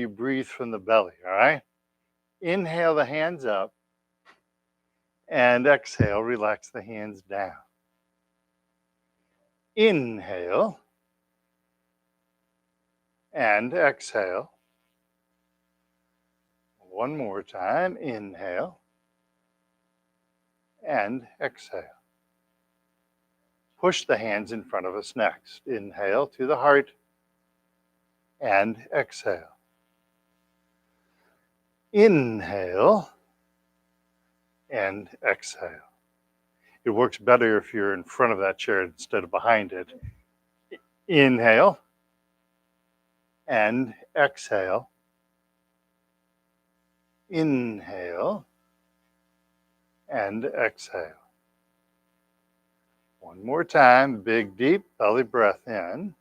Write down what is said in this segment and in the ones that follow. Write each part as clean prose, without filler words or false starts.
You breathe from the belly, all right? Inhale the hands up and exhale, relax the hands down. Inhale and exhale. One more time. Inhale and exhale. Push the hands in front of us next. Inhale to the heart and exhale. Inhale and exhale. It works better if you're in front of that chair instead of behind it. Inhale and exhale. Inhale and exhale. One more time, big, deep belly breath in.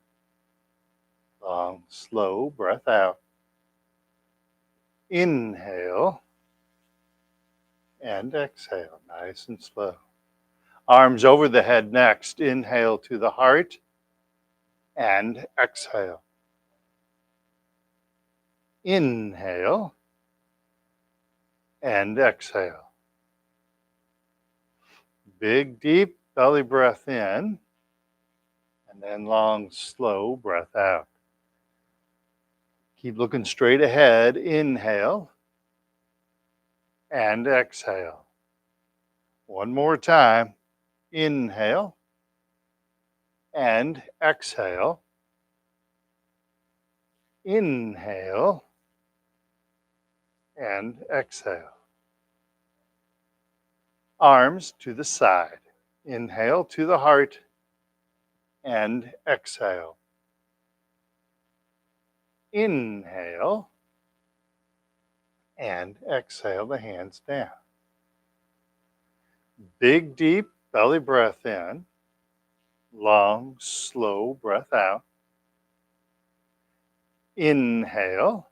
Long, slow breath out. Inhale and exhale, nice and slow. Arms over the head next. Inhale to the heart and exhale. Inhale and exhale. Big, deep belly breath in, and then long, slow breath out. Keep looking straight ahead. Inhale and exhale. One more time. Inhale and exhale. Inhale and exhale. Arms to the side. Inhale to the heart and exhale. Inhale and exhale the hands down. Big, deep belly breath in. Long, slow breath out. Inhale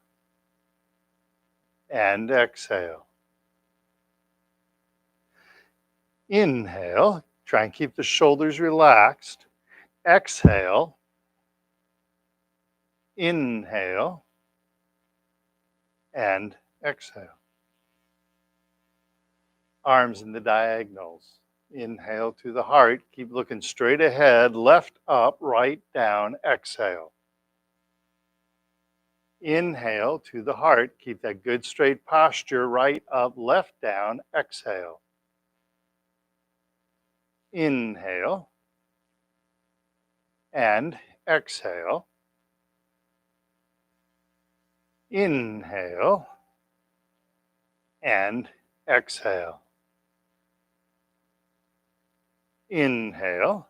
and exhale. Inhale, try and keep the shoulders relaxed. Exhale. Inhale and exhale. Arms in the diagonals. Inhale to the heart. Keep looking straight ahead. Left up, right down. Exhale. Inhale to the heart. Keep that good straight posture. Right up, left down. Exhale. Inhale and exhale. Inhale and exhale. Inhale.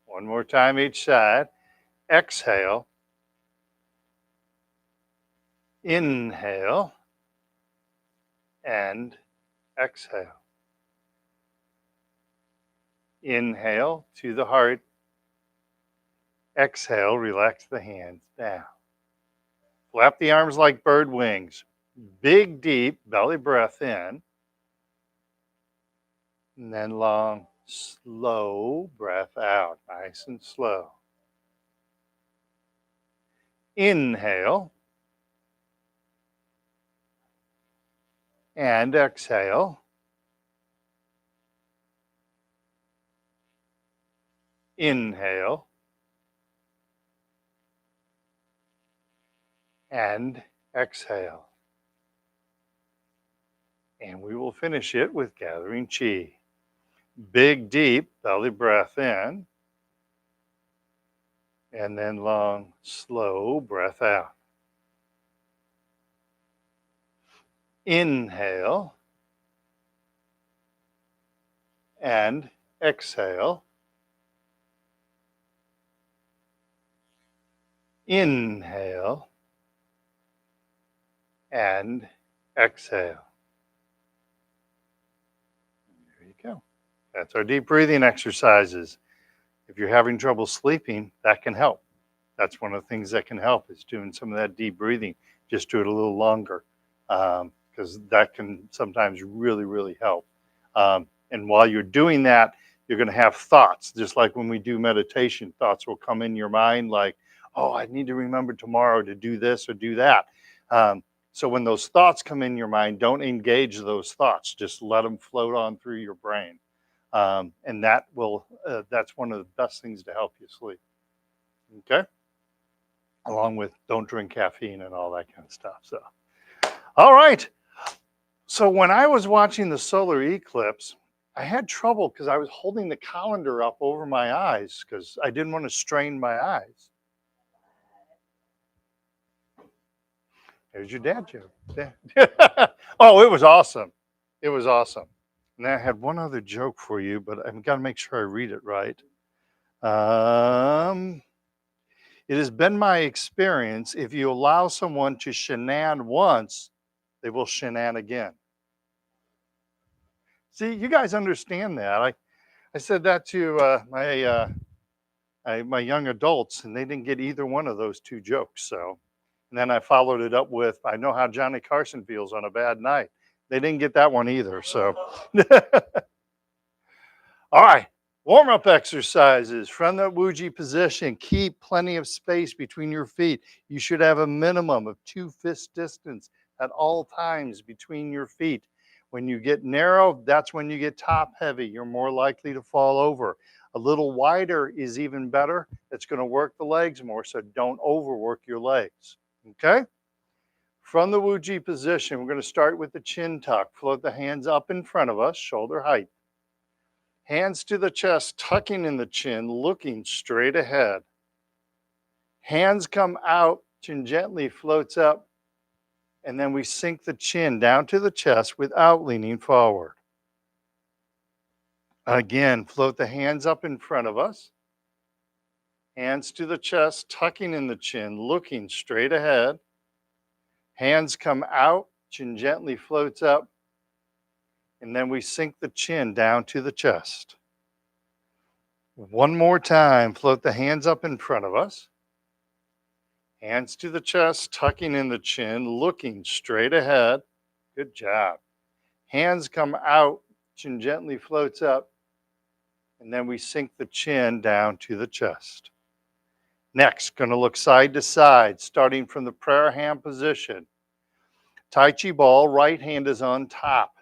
One more time each side. Exhale. Inhale and exhale. Inhale to the heart. Exhale, relax the hands down. Flap the arms like bird wings. Big, deep belly breath in. And then long, slow breath out. Nice and slow. Inhale. And exhale. Inhale. And exhale. And we will finish it with gathering chi. Big, deep belly breath in. And then long, slow breath out. Inhale. And exhale. Inhale. And exhale. There you go. That's our deep breathing exercises. If you're having trouble sleeping, that can help. That's one of the things that can help is doing some of that deep breathing. Just do it a little longer because that can sometimes really, really help. And while you're doing that, you're going to have thoughts. Just like when we do meditation, thoughts will come in your mind like, oh, I need to remember tomorrow to do this or do that. So when those thoughts come in your mind, don't engage those thoughts. Just let them float on through your brain. And that's one of the best things to help you sleep. Okay. Along with don't drink caffeine and all that kind of stuff. So, all right. So when I was watching the solar eclipse, I had trouble because I was holding the calendar up over my eyes because I didn't want to strain my eyes. There's your dad joke. Oh, it was awesome. It was awesome. And I had one other joke for you, but I've got to make sure I read it right. It has been my experience if you allow someone to shenan once, they will shenan again. See, you guys understand that. I said that to my young adults, and they didn't get either one of those two jokes. So, and then I followed it up with, I know how Johnny Carson feels on a bad night. They didn't get that one either. So, all right. Warm up exercises from the Wuji position. Keep plenty of space between your feet. You should have a minimum of 2 fist distance at all times between your feet. When you get narrow, that's when you get top heavy. You're more likely to fall over. A little wider is even better. It's going to work the legs more, so don't overwork your legs. Okay? From the Wuji position, we're going to start with the chin tuck. Float the hands up in front of us, shoulder height. Hands to the chest, tucking in the chin, looking straight ahead. Hands come out, chin gently floats up, and then we sink the chin down to the chest without leaning forward. Again, float the hands up in front of us. Hands to the chest, tucking in the chin, looking straight ahead. Hands come out, chin gently floats up, and then we sink the chin down to the chest. One more time, float the hands up in front of us. Hands to the chest, tucking in the chin, looking straight ahead. Good job. Hands come out, chin gently floats up, and then we sink the chin down to the chest. Next, going to look side to side, starting from the prayer hand position. Tai Chi ball, right hand is on top.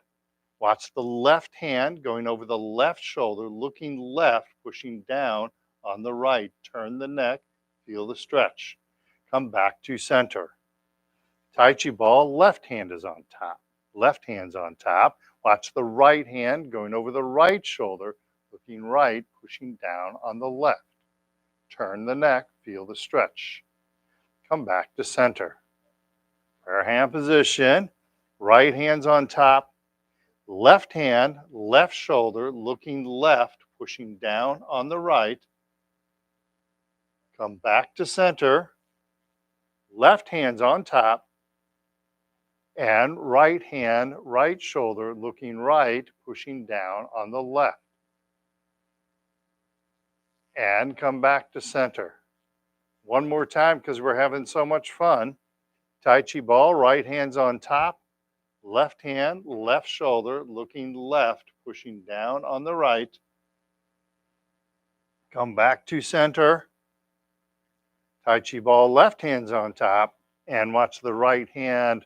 Watch the left hand going over the left shoulder, looking left, pushing down on the right. Turn the neck, feel the stretch. Come back to center. Tai Chi ball, left hand is on top. Left hand's on top. Watch the right hand going over the right shoulder, looking right, pushing down on the left. Turn the neck, feel the stretch. Come back to center. Prayer hand position. Right hand's on top. Left hand, left shoulder, looking left, pushing down on the right. Come back to center. Left hand's on top. And right hand, right shoulder, looking right, pushing down on the left. And come back to center. One more time because we're having so much fun. Tai Chi ball, right hand's on top. Left hand, left shoulder, looking left, pushing down on the right. Come back to center. Tai Chi ball, left hand's on top. And watch the right hand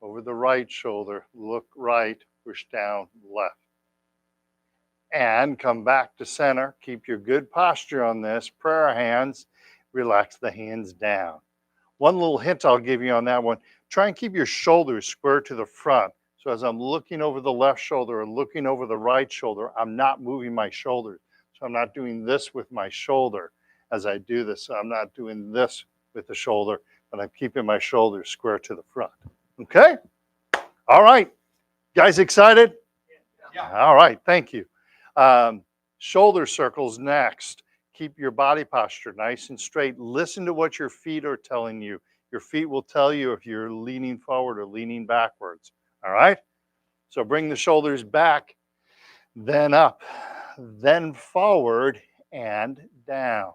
over the right shoulder, look right, push down left. And come back to center. Keep your good posture on this. Prayer hands, relax the hands down. One little hint I'll give you on that one, try and keep your shoulders square to the front. So as I'm looking over the left shoulder or looking over the right shoulder, I'm not moving my shoulders. So I'm not doing this with my shoulder as I do this. So I'm not doing this with the shoulder, but I'm keeping my shoulders square to the front. Okay? All right. Guys excited? Yeah. All right. Thank you. Shoulder circles next. Keep your body posture nice and straight. Listen to what your feet are telling you. Your feet will tell you if you're leaning forward or leaning backwards. All right? So bring the shoulders back, then up, then forward and down.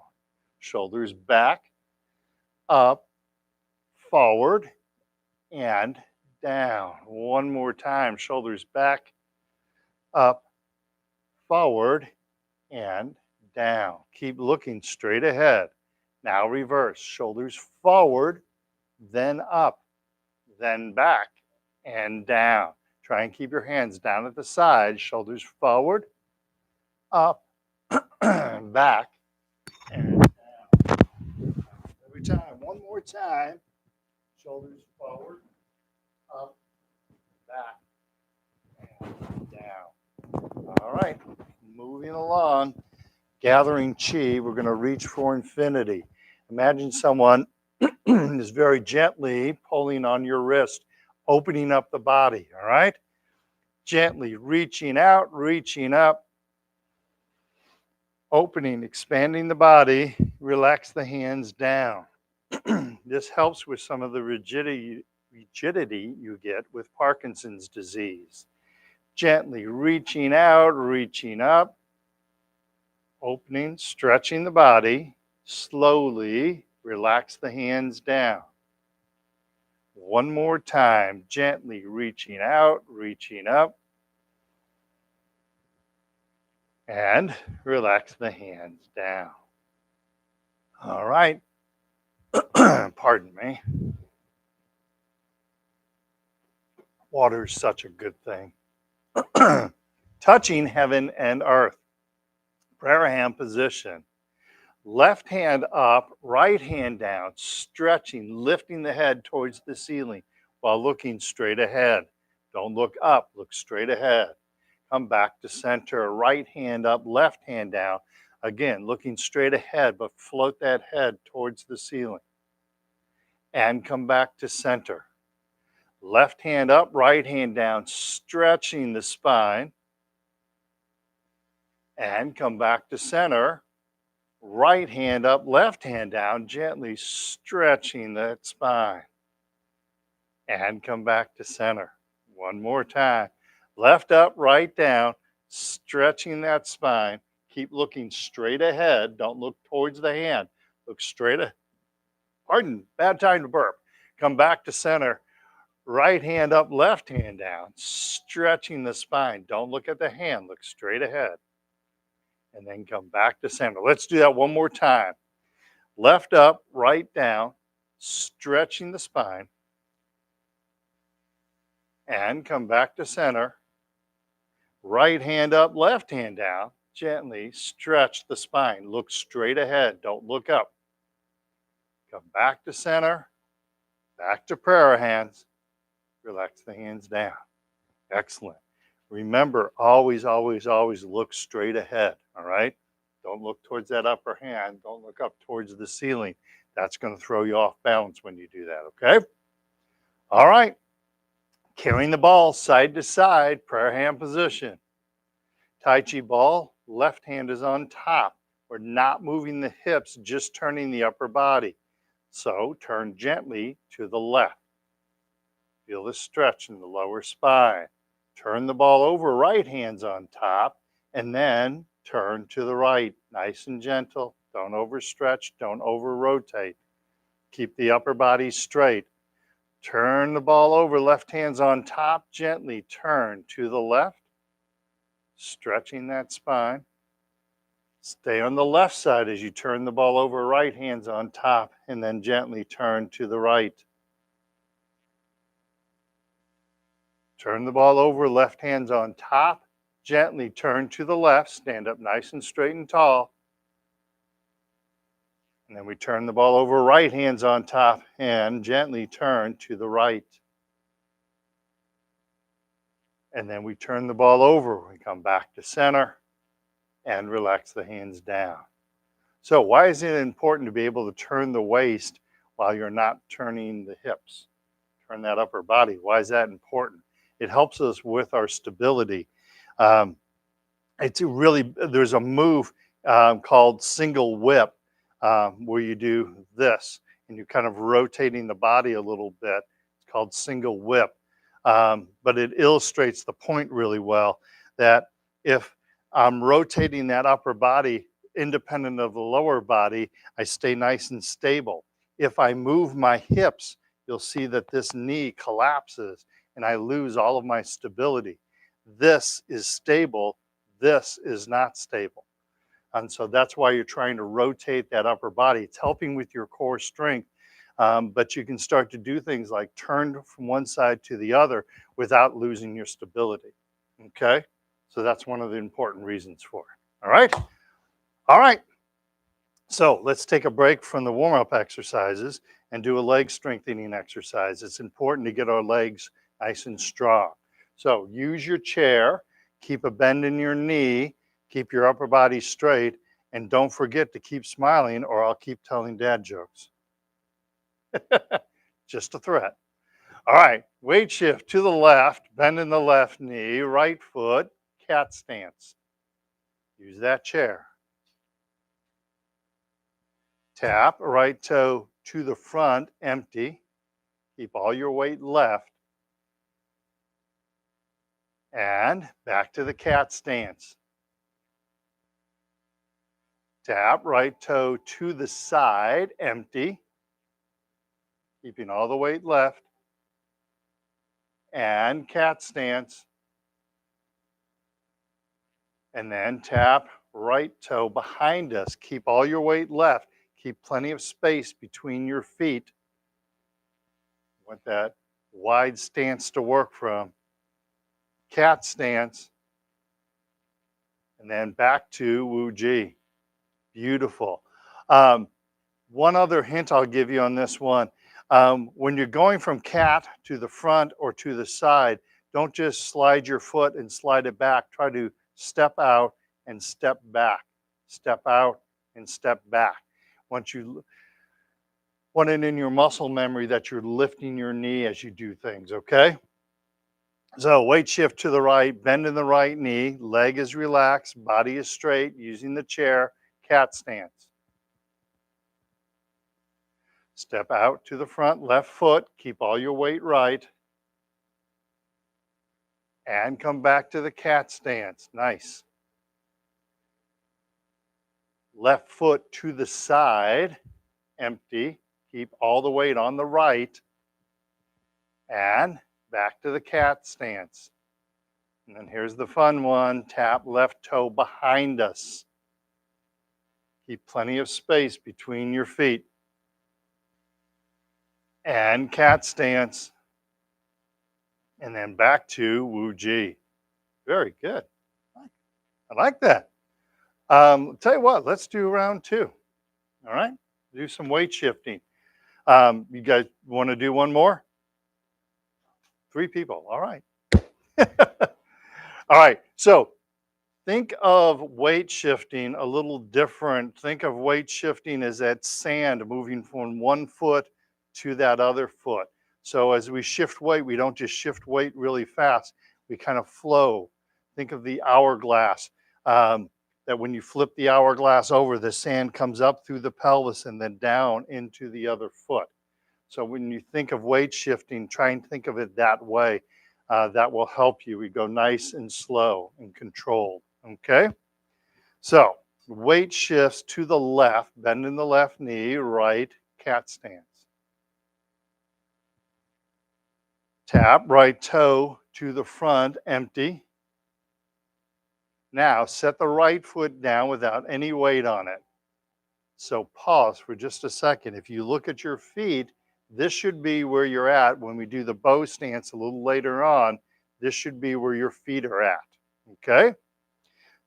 Shoulders back, up, forward, and down. One more time. Shoulders back, up, forward, and down. Keep looking straight ahead. Now reverse. Shoulders forward, then up, then back and down. Try and keep your hands down at the side, shoulders forward, up, back, and down. Every time, one more time. Shoulders forward, up, back, and down. All right, moving along, gathering chi. We're going to reach for infinity. Imagine someone is very gently pulling on your wrist, opening up the body, all right? Gently reaching out, reaching up, opening, expanding the body, relax the hands down. This helps with some of the rigidity you get with Parkinson's disease. Gently reaching out, reaching up, opening, stretching the body, slowly relax the hands down. One more time, gently reaching out, reaching up, and relax the hands down. All right. Pardon me. Water is such a good thing. Touching heaven and earth. Prayer hand position. Left hand up, right hand down, stretching, lifting the head towards the ceiling while looking straight ahead. Don't look up, look straight ahead. Come back to center, right hand up, left hand down. Again, looking straight ahead, but float that head towards the ceiling. And come back to center. Left hand up, right hand down, stretching the spine. And come back to center. Right hand up, left hand down, gently stretching that spine. And come back to center. One more time. Left up, right down, stretching that spine. Keep looking straight ahead. Don't look towards the hand. Look straight ahead. Pardon, bad time to burp. Come back to center. Right hand up, left hand down, stretching the spine. Don't look at the hand. Look straight ahead. And then come back to center. Let's do that one more time. Left up, right down, stretching the spine. And come back to center. Right hand up, left hand down. Gently stretch the spine. Look straight ahead. Don't look up. Come back to center. Back to prayer hands. Relax the hands down. Excellent. Remember, always, always, always look straight ahead, all right? Don't look towards that upper hand. Don't look up towards the ceiling. That's going to throw you off balance when you do that, okay? All right. Carrying the ball side to side, prayer hand position. Tai Chi ball, left hand is on top. We're not moving the hips, just turning the upper body. So turn gently to the left. Feel the stretch in the lower spine. Turn the ball over, right hand's on top, and then turn to the right. Nice and gentle. Don't overstretch, don't over-rotate. Keep the upper body straight. Turn the ball over, left hand's on top, gently turn to the left, stretching that spine. Stay on the left side as you turn the ball over, right hand's on top, and then gently turn to the right. Turn the ball over, left hand's on top, gently turn to the left, stand up nice and straight and tall. And then we turn the ball over, right hand's on top, and gently turn to the right. And then we turn the ball over, we come back to center, and relax the hands down. So why is it important to be able to turn the waist while you're not turning the hips? Turn that upper body. Why is that important? It helps us with our stability. There's a move called single whip where you do this and you're kind of rotating the body a little bit. It's called single whip. But it illustrates the point really well that if I'm rotating that upper body independent of the lower body, I stay nice and stable. If I move my hips, you'll see that this knee collapses and I lose all of my stability. This is stable. This is not stable. And so that's why you're trying to rotate that upper body. It's helping with your core strength. But you can start to do things like turn from one side to the other without losing your stability. Okay? So that's one of the important reasons for it. All right? All right. So let's take a break from the warm up exercises and do a leg strengthening exercise. It's important to get our legs nice and strong. So use your chair, keep a bend in your knee, keep your upper body straight, and don't forget to keep smiling or I'll keep telling dad jokes. Just a threat. All right, weight shift to the left, bend in the left knee, right foot, cat stance. Use that chair. Tap right toe to the front, empty. Keep all your weight left. And back to the cat stance. Tap right toe to the side, empty. Keeping all the weight left. And cat stance. And then tap right toe behind us. Keep all your weight left. Keep plenty of space between your feet. Want that wide stance to work from. Cat stance. And then back to Wu Ji. Beautiful. One other hint I'll give you on this one. When you're going from cat to the front or to the side, don't just slide your foot and slide it back. Try to step out and step back. Step out and step back. Once you want it in your muscle memory that you're lifting your knee as you do things, okay? So weight shift to the right, bend in the right knee, leg is relaxed, body is straight, using the chair, cat stance. Step out to the front, left foot, keep all your weight right. And come back to the cat stance, nice. Left foot to the side, empty, keep all the weight on the right. And back to the cat stance. And then here's the fun one, tap left toe behind us. Keep plenty of space between your feet. And cat stance. And then back to Wu Ji. Very good. I like that. Tell you what, let's do round two. All right, do some weight shifting. You guys want to do one more? 3 people. All right. All right. So think of weight shifting a little different. Think of weight shifting as that sand moving from one foot to that other foot. So as we shift weight, we don't just shift weight really fast. We kind of flow. Think of the hourglass. That when you flip the hourglass over, the sand comes up through the pelvis and then down into the other foot. So when you think of weight shifting, try and think of it that way. That will help you. We go nice and slow and controlled. Okay? So weight shifts to the left, bend in the left knee, right, cat stance. Tap right toe to the front, empty. Now set the right foot down without any weight on it. So pause for just a second. If you look at your feet, this should be where you're at when we do the bow stance a little later on. This should be where your feet are at. Okay?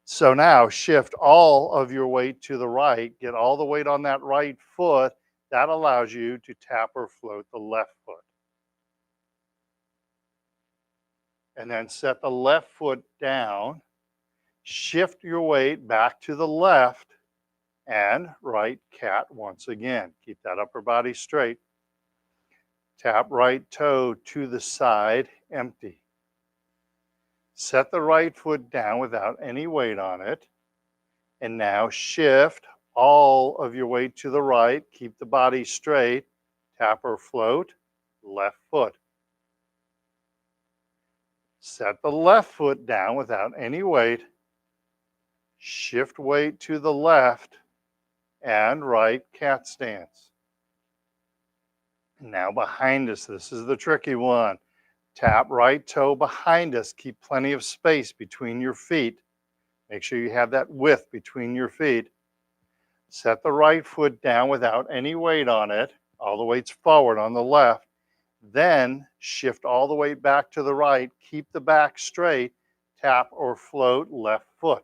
So now shift all of your weight to the right. Get all the weight on that right foot. That allows you to tap or float the left foot. And then set the left foot down. Shift your weight back to the left and right cat once again. Keep that upper body straight. Tap right toe to the side, empty. Set the right foot down without any weight on it. And now shift all of your weight to the right. Keep the body straight. Tap or float, left foot. Set the left foot down without any weight. Shift weight to the left and right cat stance. Now behind us, this is the tricky one. Tap right toe behind us. Keep plenty of space between your feet. Make sure you have that width between your feet. Set the right foot down without any weight on it. all the weight's forward on the left. Then shift all the weight back to the right. Keep the back straight. Tap or float left foot.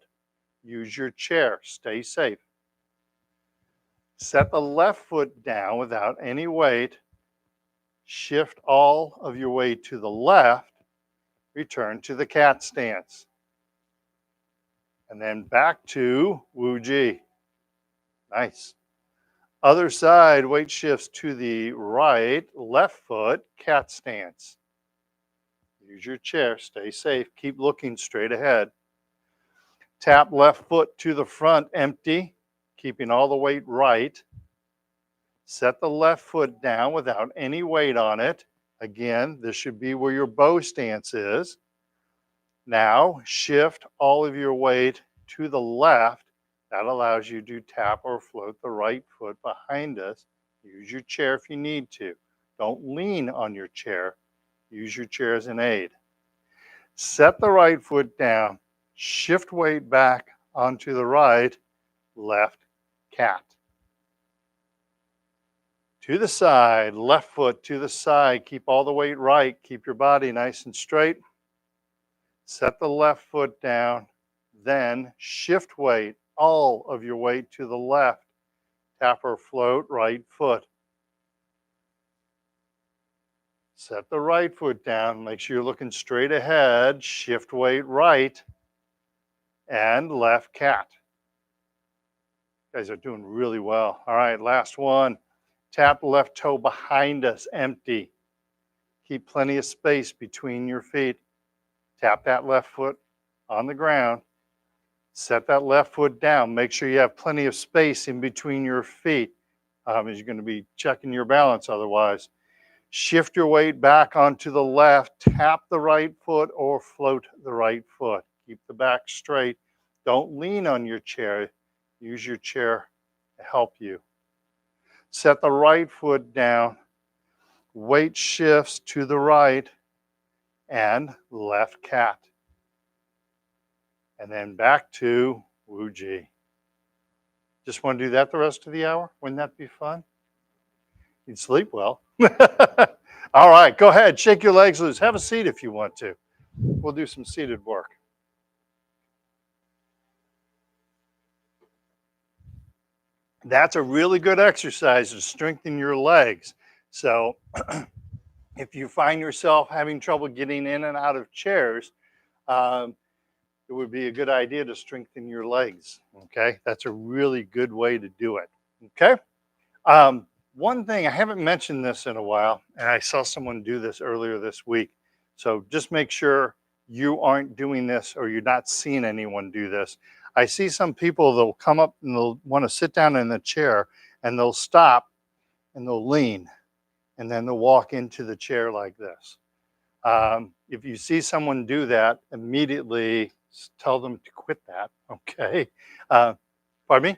Use your chair. Stay safe. Set the left foot down without any weight. Shift all of your weight to the left. Return to the cat stance. And then back to Wu Ji. Nice. Other side, weight shifts to the right, left foot, cat stance. Use your chair, stay safe, keep looking straight ahead. Tap left foot to the front, empty, keeping all the weight right. Set the left foot down without any weight on it. Again, this should be where your bow stance is. Now, shift all of your weight to the left. That allows you to tap or float the right foot behind us. Use your chair if you need to. Don't lean on your chair. Use your chair as an aid. Set the right foot down. Shift weight back onto the right, left cat. To the side, left foot to the side. Keep all the weight right. Keep your body nice and straight. Set the left foot down. Then shift weight, all of your weight to the left. Tap or float right foot. Set the right foot down. Make sure you're looking straight ahead. Shift weight right and left cat. You guys are doing really well. All right, last one. Tap left toe behind us, empty. Keep plenty of space between your feet. Tap that left foot on the ground. Set that left foot down. Make sure you have plenty of space in between your feet, as you're going to be checking your balance otherwise. Shift your weight back onto the left. Tap the right foot or float the right foot. Keep the back straight. Don't lean on your chair. Use your chair to help you. Set the right foot down. Weight shifts to the right and left cat. And then back to Wu Ji. Just want to do that the rest of the hour? Wouldn't that be fun? You'd sleep well. All right, go ahead. Shake your legs loose. Have a seat if you want to. We'll do some seated work. That's a really good exercise to strengthen your legs. So if you find yourself having trouble getting in and out of chairs, it would be a good idea to strengthen your legs. Okay, that's a really good way to do it. Okay. One thing, I haven't mentioned this in a while, and I saw someone do this earlier this week. So just make sure you aren't doing this or you're not seeing anyone do this. I see some people, they'll come up and they'll want to sit down in the chair and they'll stop and they'll lean and then they'll walk into the chair like this. If you see someone do that, immediately tell them to quit that, okay? Pardon me?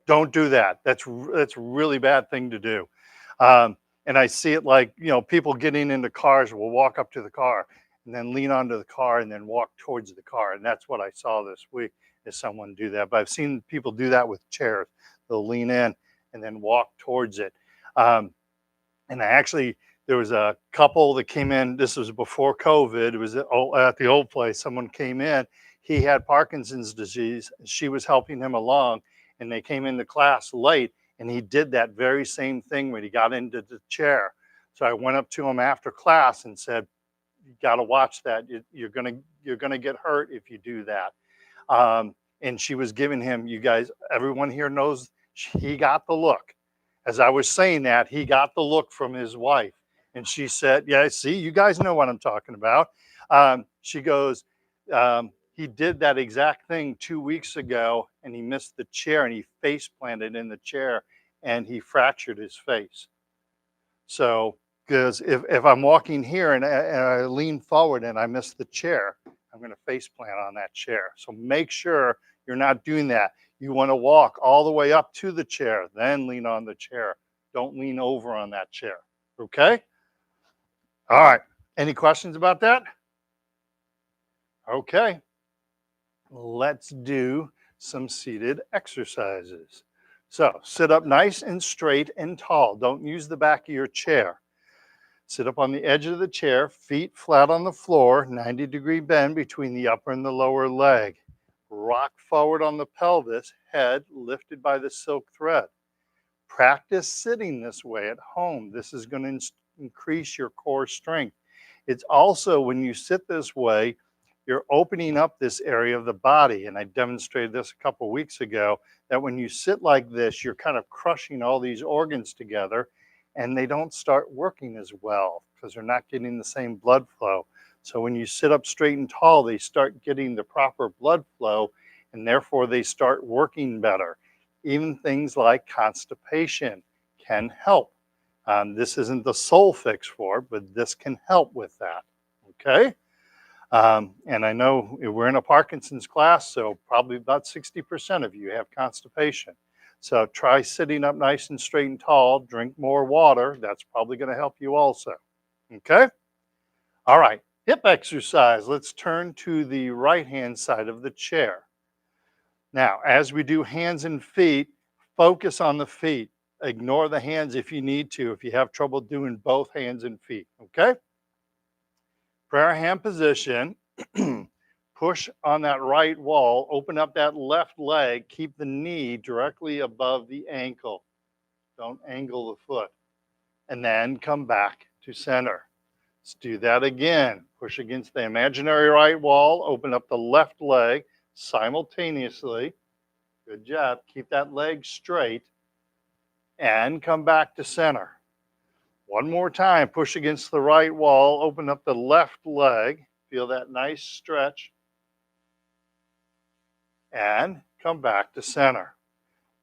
Don't do that. That's a really bad thing to do. And I see it like, people getting into cars will walk up to the car and then lean onto the car and then walk towards the car. And that's what I saw this week is someone do that. But I've seen people do that with chairs. They'll lean in and then walk towards it. And there was a couple that came in. This was before COVID. It was at the old place. Someone came in. He had Parkinson's disease. She was helping him along. And they came into class late. And he did that very same thing when he got into the chair. So I went up to him after class and said, "You got to watch that. You're gonna get hurt if you do that." And she was giving him, you guys, everyone here knows he got the look. As I was saying that, he got the look from his wife. And she said, "Yeah, see, you guys know what I'm talking about." She goes, he did that exact thing 2 weeks ago and he missed the chair and he face planted in the chair and he fractured his face. So, because if I'm walking here and I lean forward and I miss the chair, I'm going to face plant on that chair. So make sure you're not doing that. You want to walk all the way up to the chair, then lean on the chair. Don't lean over on that chair. Okay? All right. Any questions about that? Okay. Let's do some seated exercises. So sit up nice and straight and tall. Don't use the back of your chair. Sit up on the edge of the chair, feet flat on the floor, 90-degree bend between the upper and the lower leg. Rock forward on the pelvis, head lifted by the silk thread. Practice sitting this way at home. This is going to increase your core strength. It's also, when you sit this way, you're opening up this area of the body. And I demonstrated this a couple weeks ago, that when you sit like this, you're kind of crushing all these organs together and they don't start working as well because they're not getting the same blood flow. So when you sit up straight and tall, they start getting the proper blood flow and therefore they start working better. Even things like constipation can help. This isn't the sole fix for it, but this can help with that, okay? And I know we're in a Parkinson's class, so probably about 60% of you have constipation. So try sitting up nice and straight and tall, drink more water. That's probably going to help you also, okay? All right, hip exercise. Let's turn to the right-hand side of the chair. Now, as we do hands and feet, focus on the feet. Ignore the hands if you need to, if you have trouble doing both hands and feet, okay? Prayer hand position. Push on that right wall, open up that left leg, keep the knee directly above the ankle. Don't angle the foot. And then come back to center. Let's do that again. Push against the imaginary right wall, open up the left leg simultaneously. Good job. Keep that leg straight and come back to center. One more time. Push against the right wall, open up the left leg. Feel that nice stretch. And come back to center.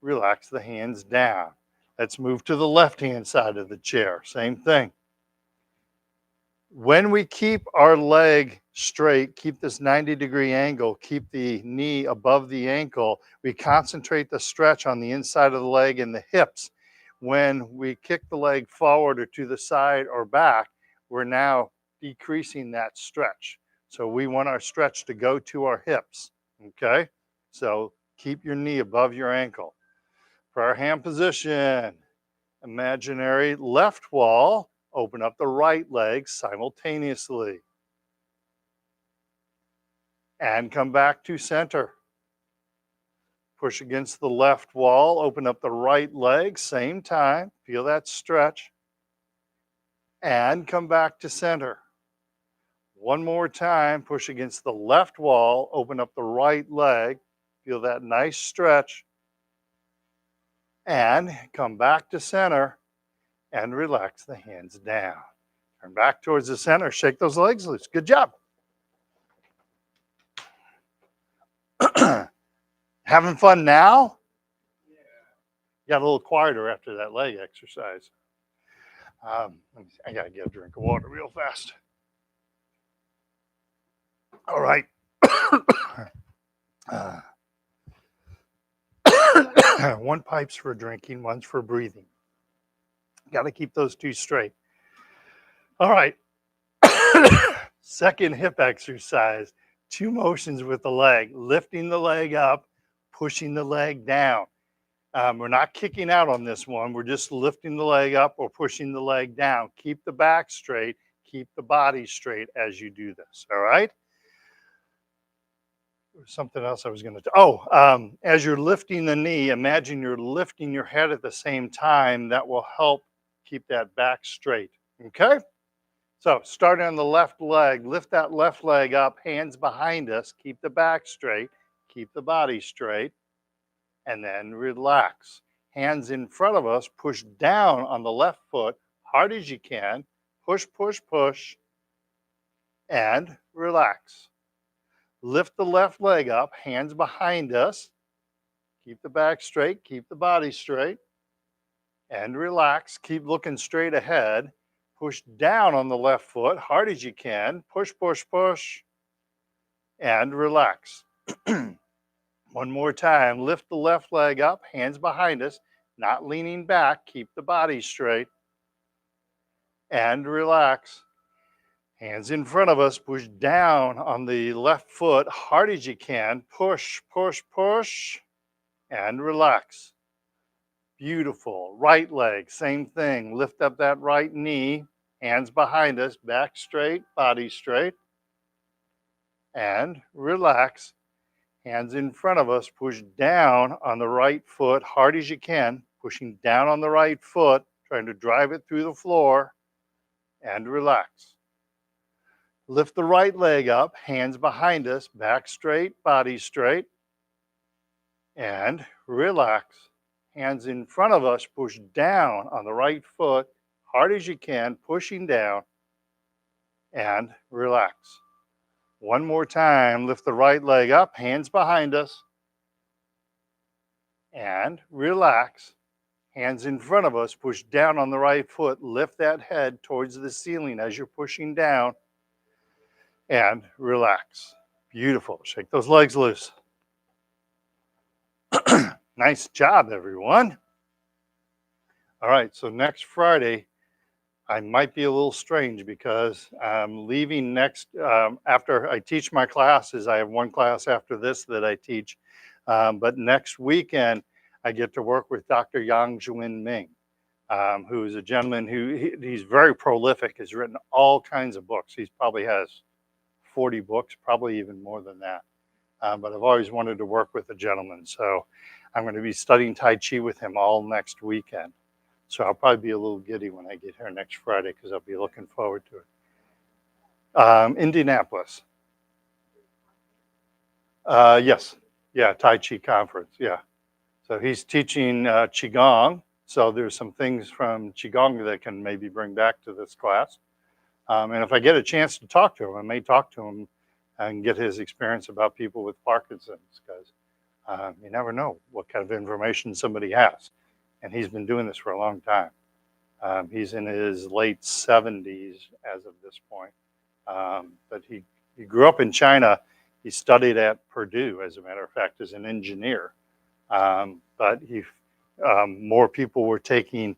Relax the hands down. Let's move to the left-hand side of the chair. Same thing. When we keep our leg straight, keep this 90-degree angle, keep the knee above the ankle, we concentrate the stretch on the inside of the leg and the hips. When we kick the leg forward or to the side or back, we're now decreasing that stretch. So we want our stretch to go to our hips, okay? So keep your knee above your ankle. Prayer hand position. Imaginary left wall. Open up the right leg simultaneously. And come back to center. Push against the left wall. Open up the right leg. Same time. Feel that stretch. And come back to center. One more time. Push against the left wall. Open up the right leg. Feel that nice stretch. And come back to center and relax the hands down. Turn back towards the center, shake those legs loose. Good job. Having fun now? Yeah. Got a little quieter after that leg exercise. I got to get a drink of water real fast. All right. One pipe's for drinking, one's for breathing. Got to keep those two straight. All right. Second hip exercise. 2 motions with the leg. Lifting the leg up, pushing the leg down. We're not kicking out on this one. We're just lifting the leg up or pushing the leg down. Keep the back straight. Keep the body straight as you do this. All right? There's something else I was going to as you're lifting the knee, imagine you're lifting your head at the same time. That will help keep that back straight. Okay? So starting on the left leg, lift that left leg up, hands behind us, keep the back straight, keep the body straight, and then relax. Hands in front of us, push down on the left foot, hard as you can, push, push, push, and relax. Lift the left leg up, hands behind us, keep the back straight, keep the body straight, and relax. Keep looking straight ahead. Push down on the left foot, hard as you can. Push, push, push, and relax. One more time. Lift the left leg up, hands behind us, not leaning back. Keep the body straight, and relax. Hands in front of us. Push down on the left foot, hard as you can. Push, push, push, and relax. Beautiful. Right leg, same thing. Lift up that right knee, hands behind us, back straight, body straight, and relax. Hands in front of us, push down on the right foot, hard as you can, pushing down on the right foot, trying to drive it through the floor, and relax. Lift the right leg up, hands behind us, back straight, body straight, and relax. Hands in front of us, push down on the right foot, hard as you can, pushing down, and relax. One more time, lift the right leg up, hands behind us, and relax. Hands in front of us, push down on the right foot, lift that head towards the ceiling as you're pushing down, and relax. Beautiful. Shake those legs loose. Nice job, everyone. All right, so next Friday, I might be a little strange because I'm leaving next, after I teach my classes. I have one class after this that I teach. But next weekend, I get to work with Dr. Yang Juin Ming, who's a gentleman he's very prolific, has written all kinds of books. He probably has 40 books, probably even more than that. But I've always wanted to work with a gentleman. So I'm going to be studying Tai Chi with him all next weekend. So I'll probably be a little giddy when I get here next Friday because I'll be looking forward to it. Indianapolis. Yes. Yeah, Tai Chi conference. Yeah. So he's teaching Qigong. So there's some things from Qigong that can maybe bring back to this class. And if I get a chance to talk to him, I may talk to him and get his experience about people with Parkinson's because you never know what kind of information somebody has. And he's been doing this for a long time. He's in his late 70s as of this point. But he grew up in China. He studied at Purdue, as a matter of fact, as an engineer. But more people were taking,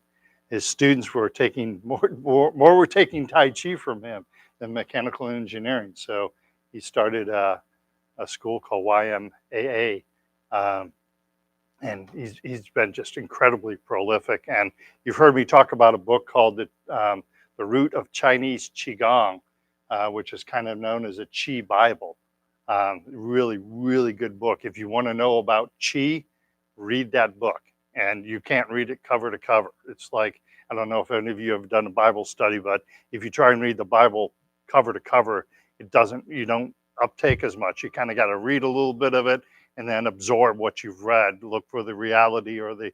his students were taking, more were taking Tai Chi from him than mechanical engineering. So he started a school called YMAA. And he's been just incredibly prolific. And you've heard me talk about a book called The Root of Chinese Qigong, which is kind of known as a Qi Bible. Really, really good book. If you want to know about Qi, read that book. And you can't read it cover to cover. It's like, I don't know if any of you have done a Bible study, but if you try and read the Bible cover to cover, you don't uptake as much. You kind of got to read a little bit of it and then absorb what you've read, look for the reality or the,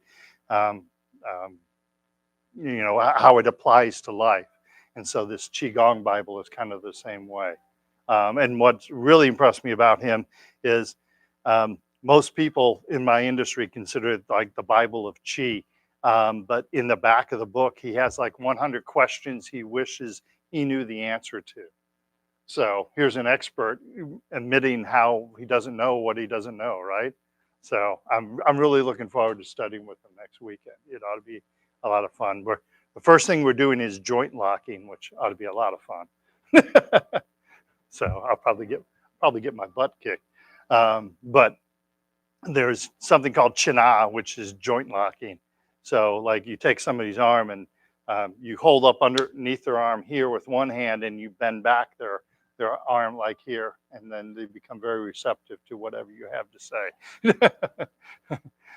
how it applies to life. And so this Qigong Bible is kind of the same way. And what's really impressed me about him is most people in my industry consider it like the Bible of Qi. But in the back of the book, he has like 100 questions he wishes he knew the answer to. So here's an expert admitting how he doesn't know what he doesn't know, right? So I'm really looking forward to studying with him next weekend. It ought to be a lot of fun. The first thing we're doing is joint locking, which ought to be a lot of fun. So I'll probably get my butt kicked. But there's something called China, which is joint locking. So like you take somebody's arm and you hold up underneath their arm here with one hand and you bend back their arm like here, and then they become very receptive to whatever you have to say.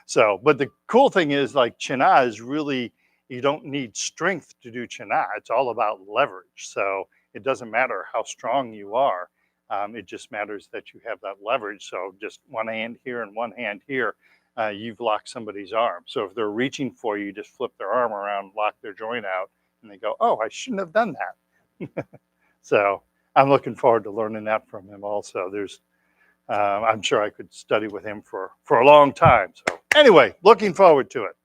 So, but the cool thing is like China is really, you don't need strength to do China. It's all about leverage. So it doesn't matter how strong you are. It just matters that you have that leverage. So just one hand here and one hand here, you've locked somebody's arm. So if they're reaching for you, just flip their arm around, lock their joint out, and they go, oh, I shouldn't have done that. So I'm looking forward to learning that from him also. I'm sure I could study with him for a long time. So anyway, looking forward to it.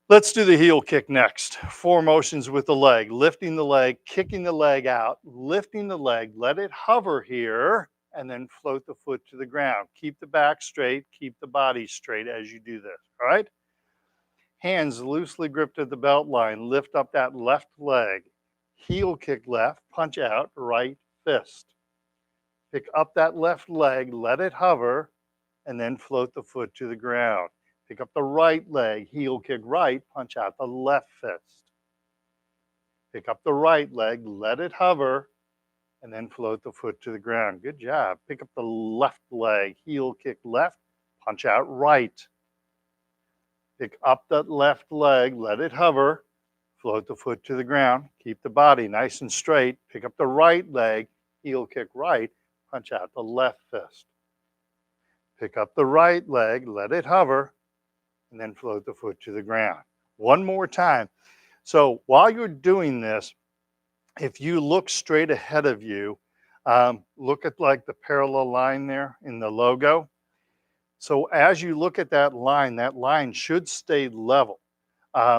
Let's do the heel kick next. 4 motions with the leg, lifting the leg, kicking the leg out, lifting the leg, let it hover here, and then float the foot to the ground. Keep the back straight, keep the body straight as you do this, all right? Hands loosely gripped at the belt line, lift up that left leg, heel kick left, punch out, right fist. Pick up that left leg, let it hover, and then float the foot to the ground. Pick up the right leg, heel kick right, punch out the left fist. Pick up the right leg, let it hover, and then float the foot to the ground. Good job. Pick up the left leg, heel kick left, punch out right. Pick up that left leg, let it hover, float the foot to the ground. Keep the body nice and straight. Pick up the right leg, heel kick right, punch out the left fist. Pick up the right leg, let it hover, and then float the foot to the ground. One more time. So while you're doing this, if you look straight ahead of you, look at like the parallel line there in the logo. So as you look at that line should stay level.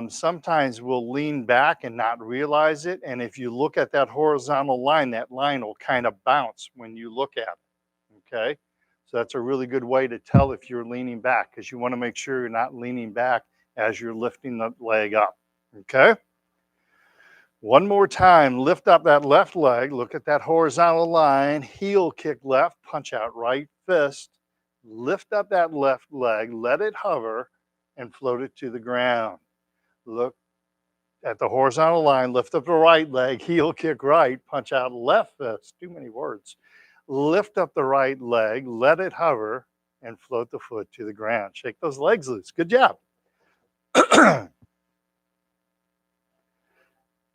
Sometimes we'll lean back and not realize it. And if you look at that horizontal line, that line will kind of bounce when you look at it, okay? So that's a really good way to tell if you're leaning back, because you want to make sure you're not leaning back as you're lifting the leg up, okay? One more time, lift up that left leg, look at that horizontal line, heel kick left, punch out right fist, lift up that left leg, let it hover, and float it to the ground. Look at the horizontal line, lift up the right leg, heel kick right, punch out left fist, too many words. Lift up the right leg, let it hover, and float the foot to the ground. Shake those legs loose. Good job.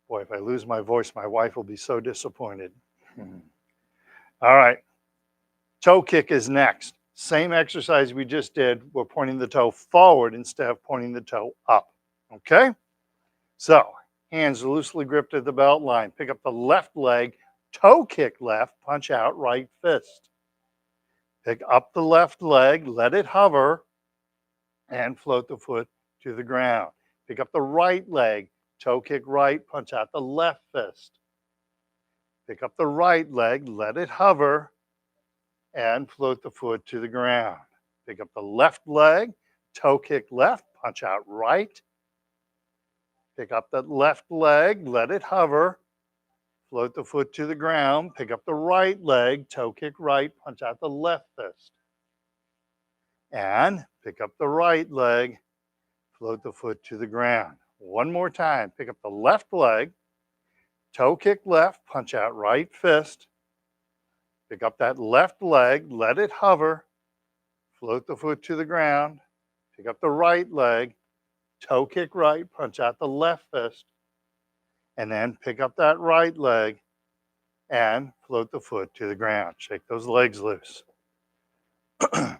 Boy, if I lose my voice, my wife will be so disappointed. All right. Toe kick is next. Same exercise we just did. We're pointing the toe forward instead of pointing the toe up. Okay? So, hands loosely gripped at the belt line. Pick up the left leg, toe kick left, punch out right fist. Pick up the left leg, let it hover, and float the foot to the ground. Pick up the right leg, toe kick right, punch out the left fist. Pick up the right leg, let it hover, and float the foot to the ground. Pick up the left leg, toe kick left, punch out right. Pick up that left leg, let it hover, float the foot to the ground. Pick up the right leg, toe kick right, punch out the left fist. And pick up the right leg, float the foot to the ground. One more time. Pick up the left leg, toe kick left, punch out right fist. Pick up that left leg, let it hover, float the foot to the ground. Pick up the right leg, toe kick right, punch out the left fist. And then pick up that right leg and float the foot to the ground. Shake those legs loose. The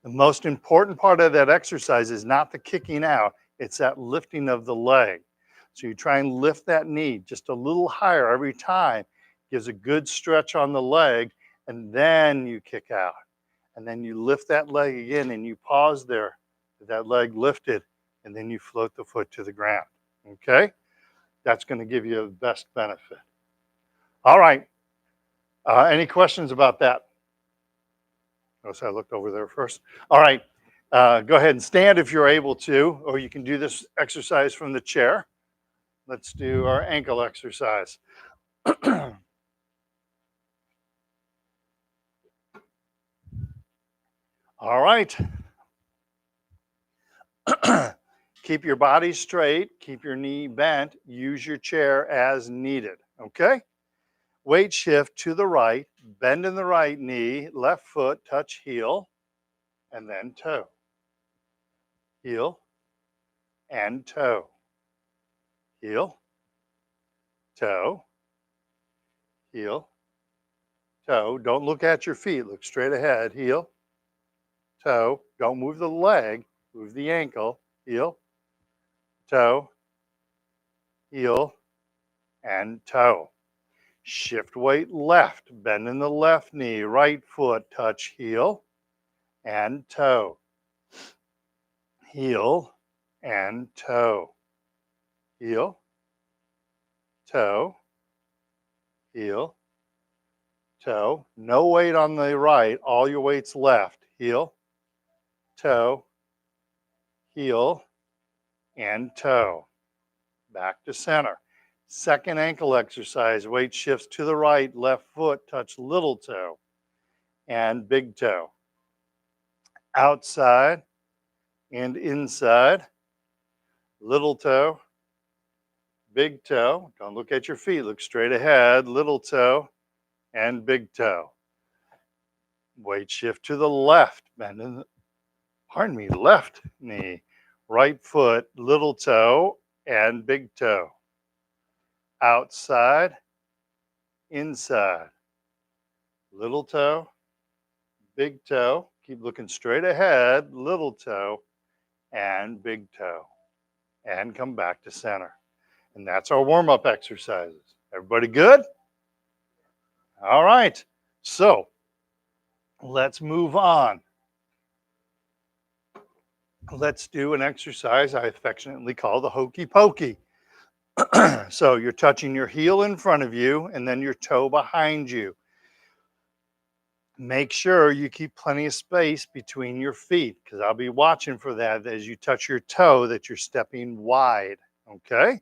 most important part of that exercise is not the kicking out, it's that lifting of the leg. So you try and lift that knee just a little higher every time. Gives a good stretch on the leg, and then you kick out. And then you lift that leg again and you pause there with that leg lifted, and then you float the foot to the ground. Okay? That's going to give you the best benefit. All right. Any questions about that? Notice I looked over there first. All right. Go ahead and stand if you're able to, or you can do this exercise from the chair. Let's do our ankle exercise. All right. Keep your body straight, keep your knee bent, use your chair as needed, okay? Weight shift to the right, bend in the right knee, left foot, touch heel, and then toe. Heel and toe. Heel, toe, heel, toe. Don't look at your feet, look straight ahead. Heel, toe. Don't move the leg, move the ankle. Heel, toe, heel, and toe. Shift weight left, bend in the left knee, right foot, touch heel and toe. Heel and toe. Heel, toe, heel, toe. No weight on the right, all your weight's left. Heel, toe, heel, and toe. Back to center. Second ankle exercise, weight shifts to the right, left foot, touch little toe and big toe. Outside, and inside. Little toe, big toe. Don't look at your feet. Look straight ahead. Little toe and big toe. Weight shift to the left. Bend in the, pardon me, left knee. Right foot, little toe and big toe. Outside, inside. Little toe, big toe. Keep looking straight ahead. Little toe and big toe. And come back to center. And that's our warm-up exercises. Everybody good? All right. So let's move on. Let's do an exercise I affectionately call the hokey pokey. So you're touching your heel in front of you and then your toe behind you. Make sure you keep plenty of space between your feet because I'll be watching for that as you touch your toe that you're stepping wide. Okay.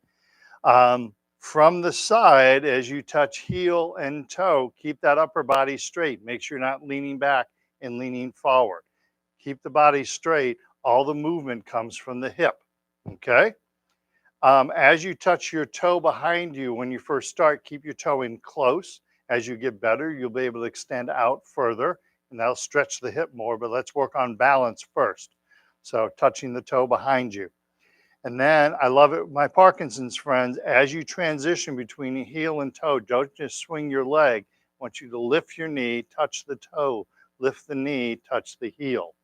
From the side, as you touch heel and toe, keep that upper body straight. Make sure you're not leaning back and leaning forward. Keep the body straight. All the movement comes from the hip. Okay. As you touch your toe behind you, when you first start, keep your toe in close. As you get better, you'll be able to extend out further and that'll stretch the hip more, but let's work on balance first. So touching the toe behind you. And then I love it, my Parkinson's friends, as you transition between heel and toe, don't just swing your leg. I want you to lift your knee, touch the toe, lift the knee, touch the heel.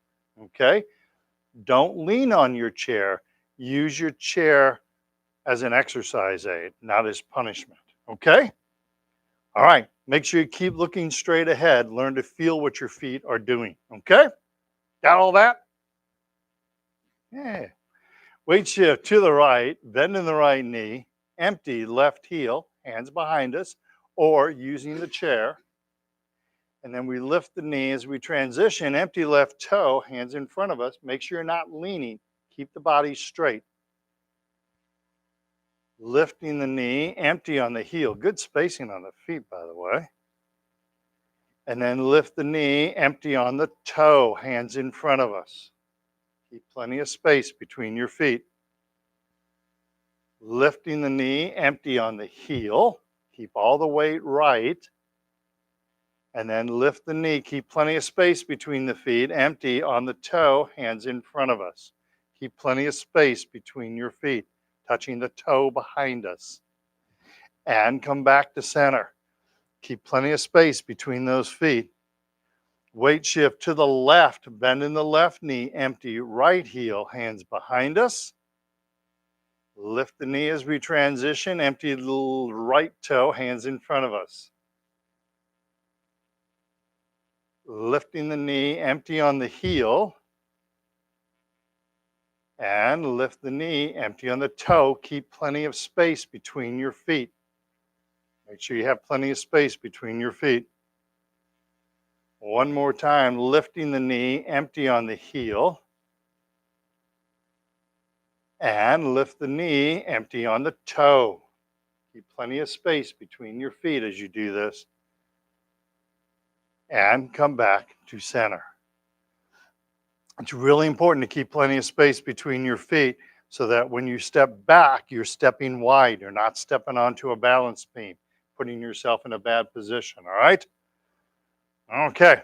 Okay? Don't lean on your chair. Use your chair as an exercise aid, not as punishment. Okay? All right. Make sure you keep looking straight ahead. Learn to feel what your feet are doing. Okay? Got all that? Yeah. Weight shift to the right, bend in the right knee, empty left heel, hands behind us, or using the chair. And then we lift the knee as we transition, empty left toe, hands in front of us. Make sure you're not leaning. Keep the body straight. Lifting the knee, empty on the heel. Good spacing on the feet, by the way. And then lift the knee, empty on the toe, hands in front of us. Keep plenty of space between your feet. Lifting the knee, empty on the heel. Keep all the weight right. And then lift the knee, keep plenty of space between the feet, empty on the toe, hands in front of us. Keep plenty of space between your feet, touching the toe behind us. And come back to center. Keep plenty of space between those feet. Weight shift to the left, bend in the left knee, empty right heel, hands behind us. Lift the knee as we transition, empty the right toe, hands in front of us. Lifting the knee, empty on the heel. And lift the knee, empty on the toe. Keep plenty of space between your feet. Make sure you have plenty of space between your feet. One more time, lifting the knee, empty on the heel. And lift the knee, empty on the toe. Keep plenty of space between your feet as you do this. And come back to center. It's really important to keep plenty of space between your feet so that when you step back, you're stepping wide. You're not stepping onto a balance beam, putting yourself in a bad position, all right? Okay,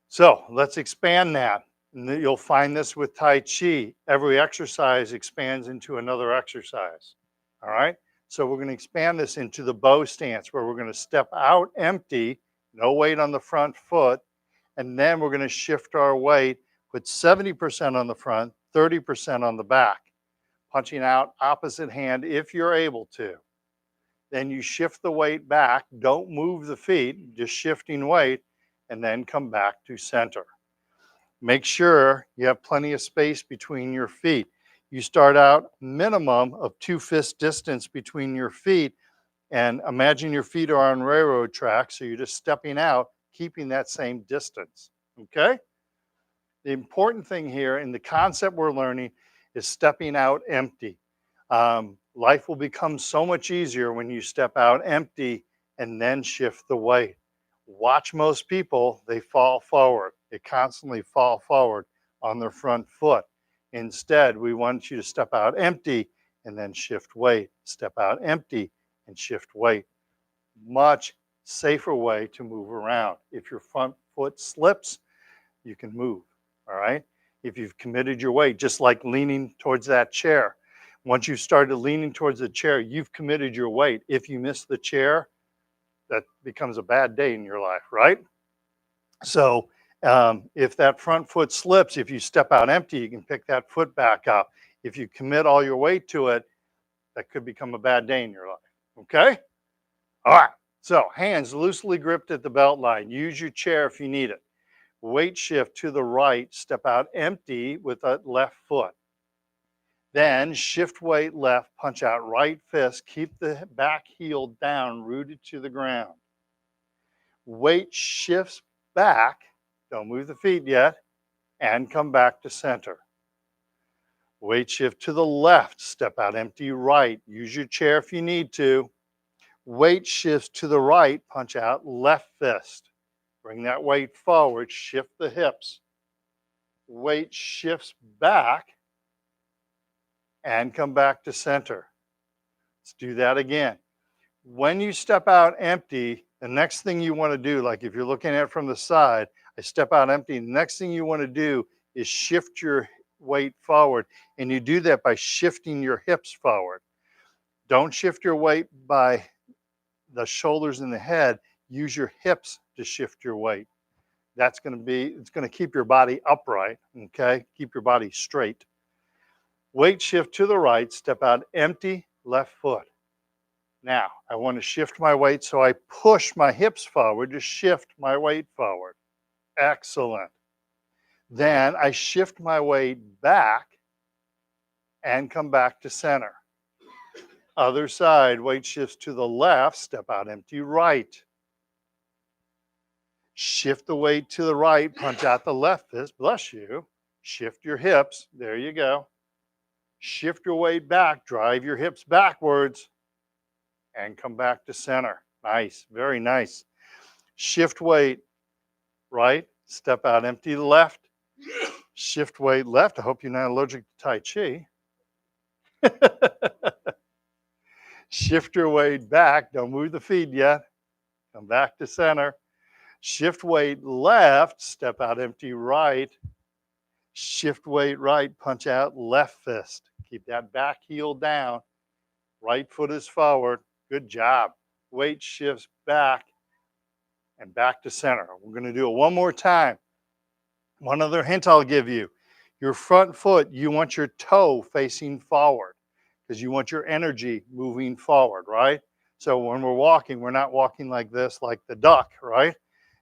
so let's expand that. And you'll find this with Tai Chi. Every exercise expands into another exercise, all right? So we're going to expand this into the bow stance where we're going to step out empty, no weight on the front foot, and then we're going to shift our weight, put 70% on the front, 30% on the back, punching out opposite hand if you're able to. Then you shift the weight back, don't move the feet, just shifting weight, and then come back to center. Make sure you have plenty of space between your feet. You start out minimum of 2 fist distance between your feet, and imagine your feet are on railroad tracks, so you're just stepping out, keeping that same distance, okay? The important thing here in the concept we're learning is stepping out empty. Life will become so much easier when you step out empty and then shift the weight. Watch most people, they fall forward. They constantly fall forward on their front foot. Instead, we want you to step out empty and then shift weight. Step out empty and shift weight. Much safer way to move around. If your front foot slips, you can move. All right. If you've committed your weight, just like leaning towards that chair, once you've started leaning towards the chair, you've committed your weight. If you miss the chair, that becomes a bad day in your life, right? So if that front foot slips, if you step out empty, you can pick that foot back up. If you commit all your weight to it, that could become a bad day in your life. Okay? All right. So hands loosely gripped at the belt line. Use your chair if you need it. Weight shift to the right. Step out empty with that left foot. Then shift weight left, punch out right fist. Keep the back heel down, rooted to the ground. Weight shifts back. Don't move the feet yet. And come back to center. Weight shift to the left. Step out empty right. Use your chair if you need to. Weight shifts to the right. Punch out left fist. Bring that weight forward. Shift the hips. Weight shifts back. And come back to center. Let's do that again. When you step out empty, the next thing you want to do, like if you're looking at it from the side, I step out empty. The next thing you want to do is shift your weight forward. And you do that by shifting your hips forward. Don't shift your weight by the shoulders and the head. Use your hips to shift your weight. It's going to keep your body upright, okay? Keep your body straight. Weight shift to the right, step out empty, left foot. Now, I want to shift my weight, so I push my hips forward to shift my weight forward. Excellent. Then I shift my weight back and come back to center. Other side, weight shifts to the left, step out empty right. Shift the weight to the right, punch out the left fist, bless you. Shift your hips, there you go. Shift your weight back, drive your hips backwards, and come back to center. Nice, very nice. Shift weight right, step out empty left. Shift weight left. I hope you're not allergic to Tai Chi. Shift your weight back. Don't move the feet yet. Come back to center. Shift weight left. Step out empty right. Shift weight right. Punch out left fist. Keep that back heel down. Right foot is forward. Good job. Weight shifts back and back to center. We're going to do it one more time. One other hint I'll give you. Your front foot, you want your toe facing forward because you want your energy moving forward, right? So when we're walking, we're not walking like this, like the duck, right?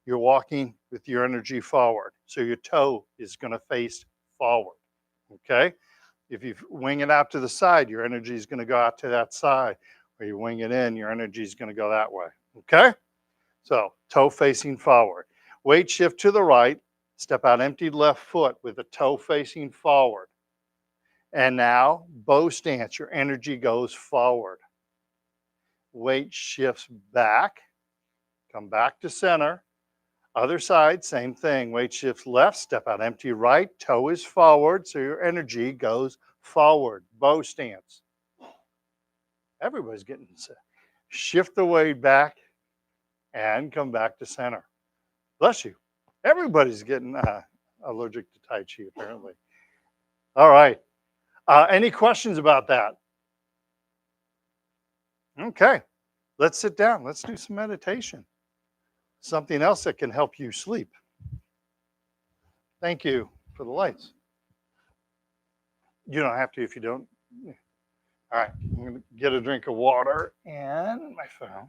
You're walking with your energy forward. So your toe is going to face forward, okay? If you wing it out to the side, your energy is going to go out to that side. Or you wing it in, your energy is going to go that way, okay? So toe facing forward. Weight shift to the right. Step out empty left foot with the toe facing forward. And now, bow stance, your energy goes forward. Weight shifts back, come back to center. Other side, same thing. Weight shifts left, step out empty right, toe is forward, so your energy goes forward. Bow stance. Everybody's getting sick. Shift the weight back and come back to center. Bless you. Everybody's getting allergic to Tai Chi, apparently. All right. Any questions about that? Okay. Let's sit down. Let's do some meditation. Something else that can help you sleep. Thank you for the lights. You don't have to if you don't. All right. I'm going to get a drink of water and my phone.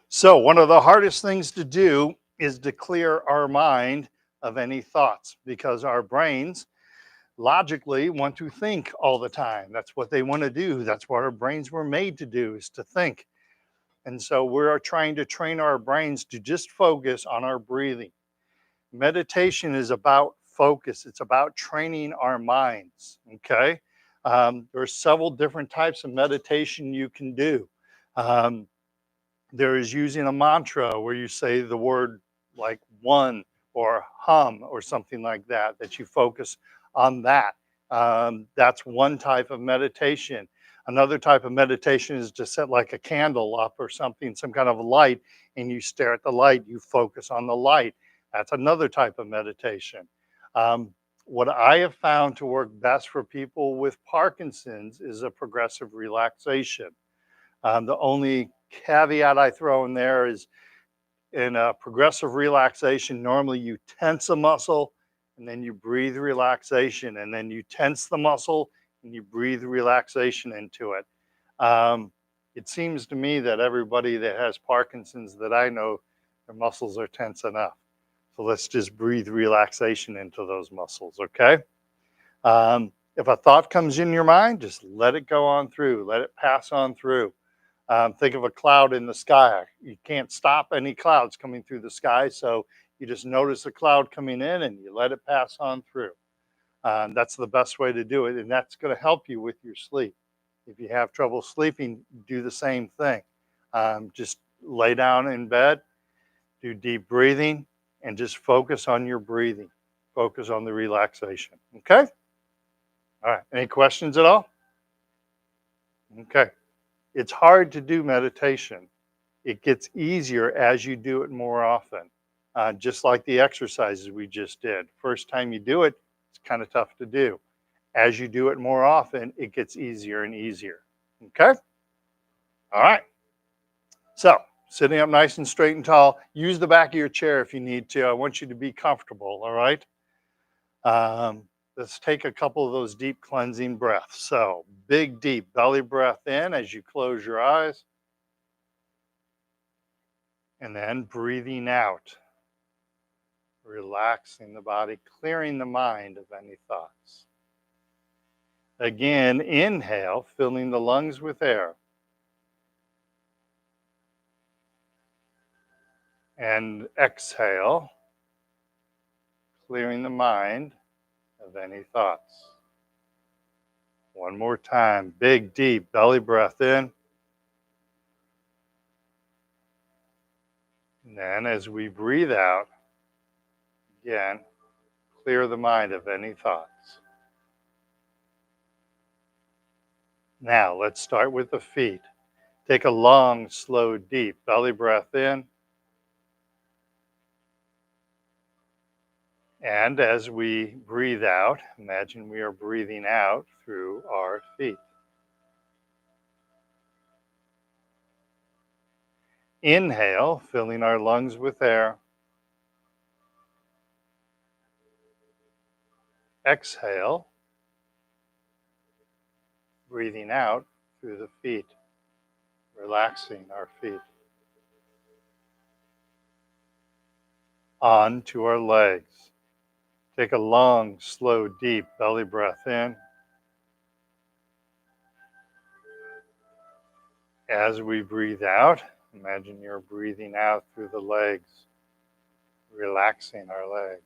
So one of the hardest things to do is to clear our mind of any thoughts because our brains logically want to think all the time. That's what they want to do. That's what our brains were made to do, is to think. And so we're trying to train our brains to just focus on our breathing. Meditation is about focus. It's about training our minds, okay? There are several different types of meditation you can do. There is using a mantra where you say the word like 1 or hum or something like that, that you focus on that. That's one type of meditation. Another type of meditation is to set like a candle up or something, some kind of light, and you stare at the light, you focus on the light. That's another type of meditation. Um, what I have found to work best for people with Parkinson's is a progressive relaxation. The only caveat I throw in there is in a progressive relaxation, normally you tense a muscle and then you breathe relaxation, and then you tense the muscle and you breathe relaxation into it. Um, it seems to me that everybody that has Parkinson's that I know, their muscles are tense enough. So let's just breathe relaxation into those muscles, okay? If a thought comes in your mind, just let it go on through, let it pass on through. Think of a cloud in the sky. You can't stop any clouds coming through the sky, so you just notice a cloud coming in and you let it pass on through. That's the best way to do it, and that's going to help you with your sleep. If you have trouble sleeping, do the same thing. Just lay down in bed, do deep breathing, and just focus on your breathing. Focus on the relaxation. Okay? All right. Any questions at all? Okay. It's hard to do meditation. It gets easier as you do it more often, just like the exercises we just did. First time you do it, it's kind of tough to do. As you do it more often, it gets easier and easier. Okay? All right. So, sitting up nice and straight and tall, use the back of your chair if you need to. I want you to be comfortable. All right? Let's take a couple of those deep cleansing breaths. So, big, deep belly breath in as you close your eyes, and then breathing out, relaxing the body, clearing the mind of any thoughts. Again, inhale, filling the lungs with air. And exhale, clearing the mind of any thoughts. One more time, big, deep belly breath in. And then as we breathe out, again, clear the mind of any thoughts. Now, let's start with the feet. Take a long, slow, deep belly breath in. And as we breathe out, imagine we are breathing out through our feet. Inhale, filling our lungs with air. Exhale, breathing out through the feet, relaxing our feet. On to our legs. Take a long, slow, deep belly breath in. As we breathe out, imagine you're breathing out through the legs, relaxing our legs.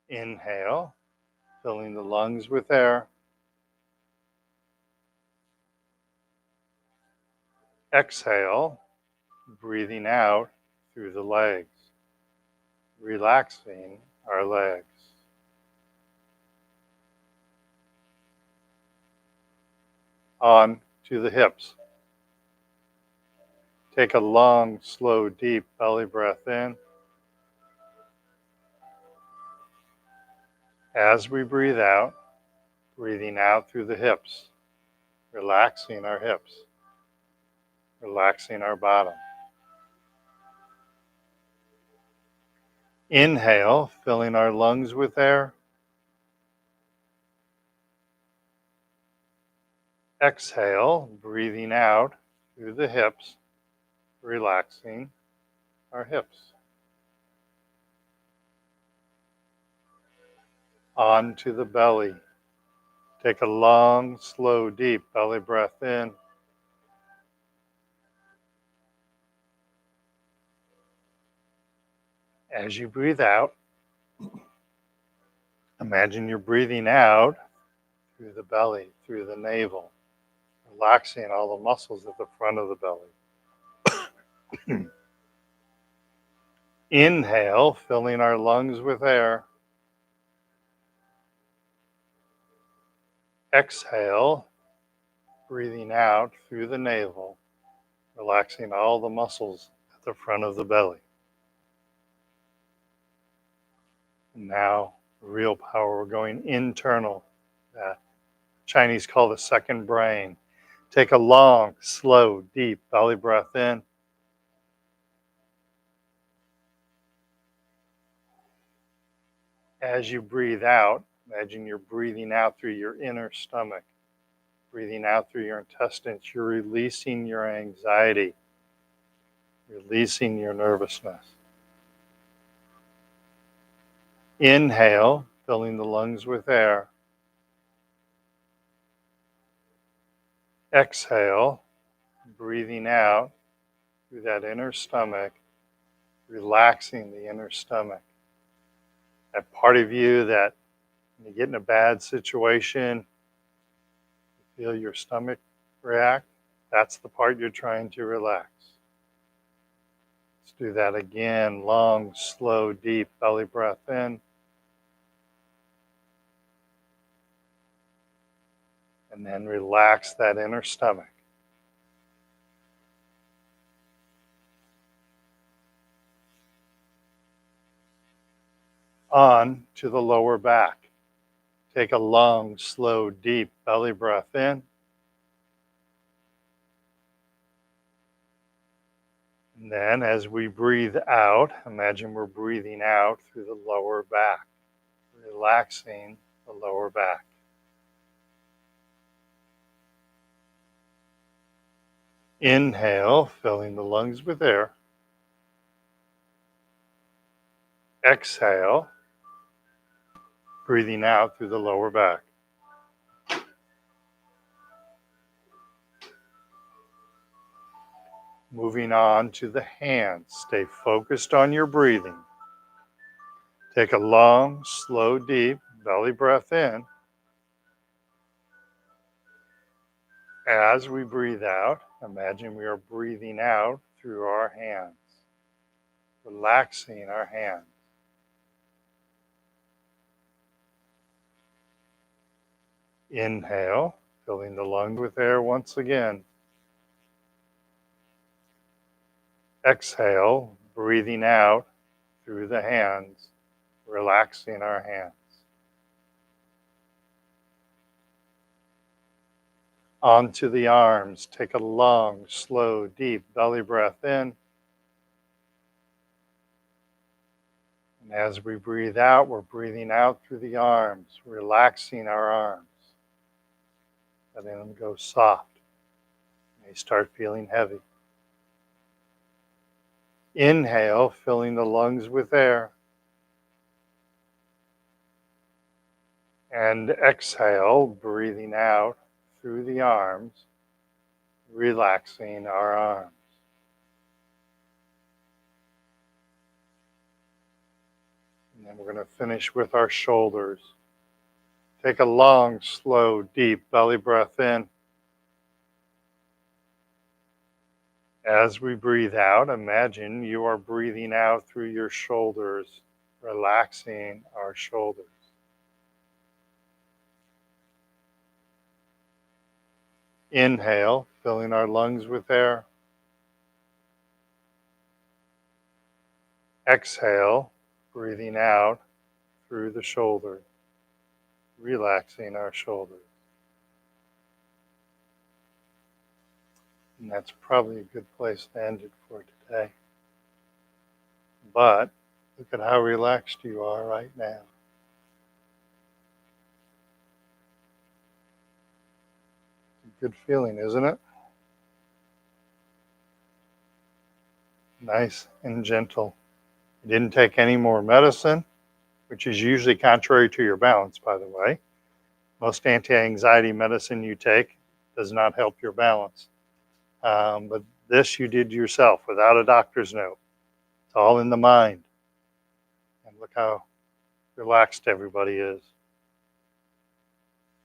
Inhale, filling the lungs with air. Exhale, breathing out through the legs, relaxing our legs. On to the hips. Take a long, slow, deep belly breath in. As we breathe out, breathing out through the hips, relaxing our hips, relaxing our bottom. Inhale, filling our lungs with air. Exhale, breathing out through the hips, relaxing our hips. On to the belly. Take a long, slow, deep belly breath in. As you breathe out, imagine you're breathing out through the belly, through the navel, relaxing all the muscles at the front of the belly. Inhale, filling our lungs with air. Exhale, breathing out through the navel, relaxing all the muscles at the front of the belly. And now, real power, we're going internal. Chinese call the second brain. Take a long, slow, deep belly breath in. As you breathe out, imagine you're breathing out through your inner stomach, breathing out through your intestines. You're releasing your anxiety, releasing your nervousness. Inhale, filling the lungs with air. Exhale, breathing out through that inner stomach, relaxing the inner stomach. That part of you that when you get in a bad situation, you feel your stomach react, that's the part you're trying to relax. Let's do that again. Long, slow, deep belly breath in. And then relax that inner stomach. On to the lower back. Take a long, slow, deep belly breath in. And then as we breathe out, imagine we're breathing out through the lower back, relaxing the lower back. Inhale, filling the lungs with air. Exhale, breathing out through the lower back. Moving on to the hands. Stay focused on your breathing. Take a long, slow, deep belly breath in. As we breathe out, imagine we are breathing out through our hands, relaxing our hands. Inhale, filling the lungs with air once again. Exhale, breathing out through the hands, relaxing our hands. Onto the arms. Take a long, slow, deep belly breath in. And as we breathe out, we're breathing out through the arms, relaxing our arms. Letting them go soft. They start feeling heavy. Inhale, filling the lungs with air. And exhale, breathing out through the arms, relaxing our arms. And then we're going to finish with our shoulders. Take a long, slow, deep belly breath in. As we breathe out, imagine you are breathing out through your shoulders, relaxing our shoulders. Inhale, filling our lungs with air. Exhale, breathing out through the shoulder, relaxing our shoulders. And that's probably a good place to end it for today. But look at how relaxed you are right now. Good feeling, isn't it? Nice and gentle. You didn't take any more medicine, which is usually contrary to your balance, by the way. Most anti-anxiety medicine you take does not help your balance. But this you did yourself without a doctor's note. It's all in the mind. And look how relaxed everybody is.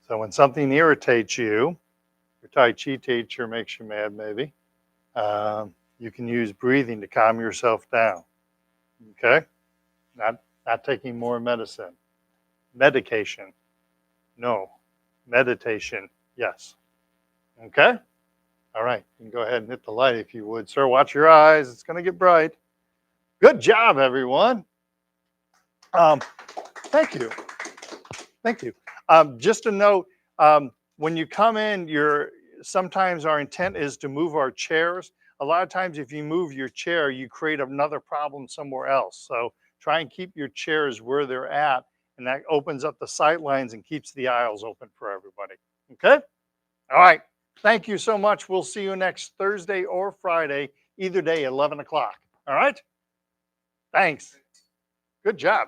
So when something irritates you, Your Tai Chi teacher makes you mad, maybe. You can use breathing to calm yourself down. Okay? Not taking more medicine. Medication. No. Meditation. Yes. Okay? All right. You can go ahead and hit the light if you would, sir. Watch your eyes. It's going to get bright. Good job, everyone. Thank you. Thank you. Just a note, when you come in, sometimes our intent is to move our chairs. A lot of times if you move your chair, you create another problem somewhere else. So try and keep your chairs where they're at, and that opens up the sight lines and keeps the aisles open for everybody. Okay? All right. Thank you so much. We'll see you next Thursday or Friday, either day, 11 o'clock. All right? Thanks. Good job.